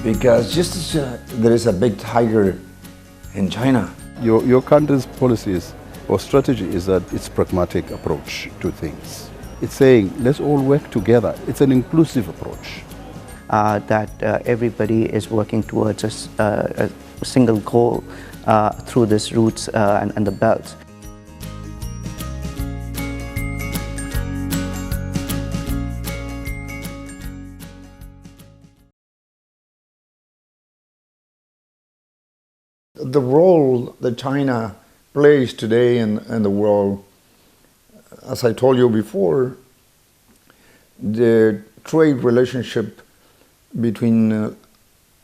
Because just as there is a big tiger in China. Your country's policies or strategy is that it's pragmatic approach to things. It's saying let's all work together. It's an inclusive approach. That everybody is working towards a single goal through these routes and the belts. The role that China plays today in the world, as I told you before, the trade relationship between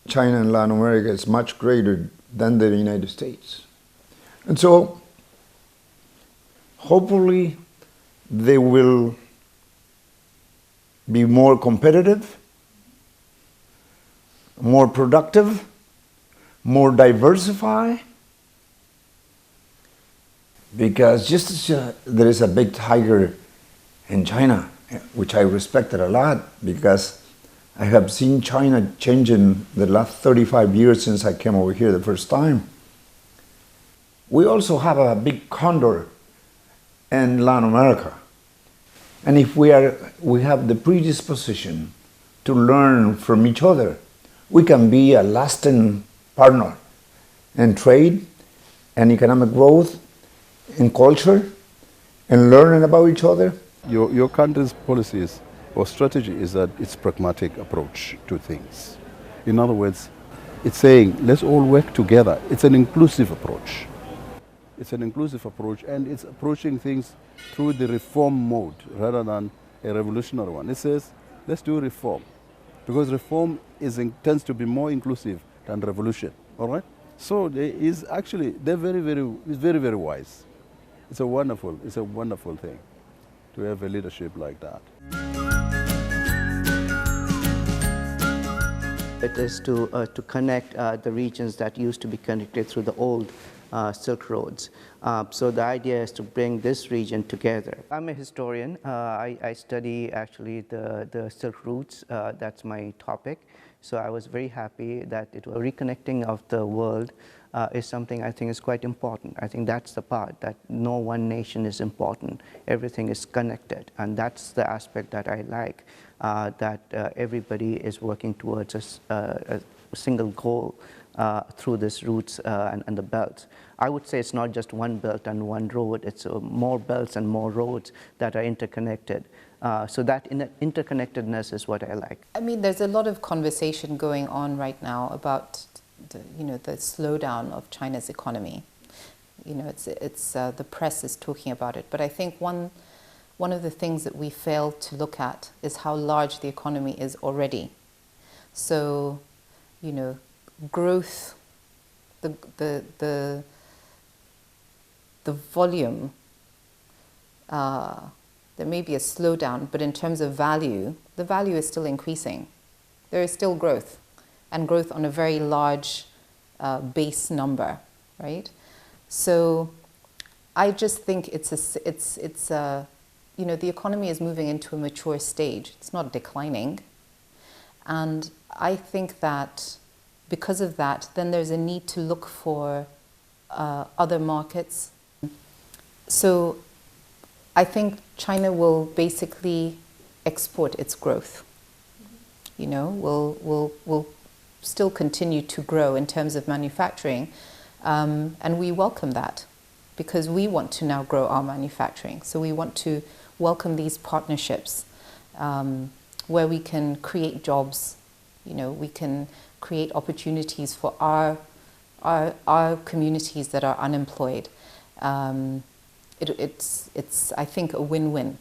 China and Latin America is much greater than the United States. And so, hopefully, they will be more competitive, more productive, more diversified, because just as there is a big tiger in China, which I respected a lot because I have seen China changing the last 35 years since I came over here the first time. We also have a big condor in Latin America. And if we have the predisposition to learn from each other, we can be a lasting partner in trade and economic growth, in culture, and learning about each other. Your country's policies or strategy is that it's pragmatic approach to things. In other words, it's saying let's all work together. It's an inclusive approach. It's an inclusive approach, and it's approaching things through the reform mode rather than a revolutionary one. It says let's do reform, because reform tends to be more inclusive than revolution. All right. So they're very wise. It's a wonderful thing to have a leadership like that. It is to connect the regions that used to be connected through the old Silk Roads. So the idea is to bring this region together. I'm a historian. I study actually the Silk routes. That's my topic. So I was very happy that reconnecting of the world is something I think is quite important. I think that's the part, that no one nation is important. Everything is connected, and that's the aspect that I like, that everybody is working towards a single goal through these routes and the belts. I would say it's not just one belt and one road, it's more belts and more roads that are interconnected. So that interconnectedness is what I like. I mean, there's a lot of conversation going on right now about the slowdown of China's economy. The press is talking about it, but I think one of the things that we fail to look at is how large the economy is already. So, growth, the volume, there may be a slowdown, but in terms of value, the value is still increasing. There is still growth, and growth on a very large base number, right? So I just think the economy is moving into a mature stage. It's not declining. And I think that because of that, then there's a need to look for other markets. So I think China will basically export its growth. Will still continue to grow in terms of manufacturing, and we welcome that because we want to now grow our manufacturing. So we want to welcome these partnerships where we can create jobs. We can create opportunities for our communities that are unemployed. It's I think a win-win.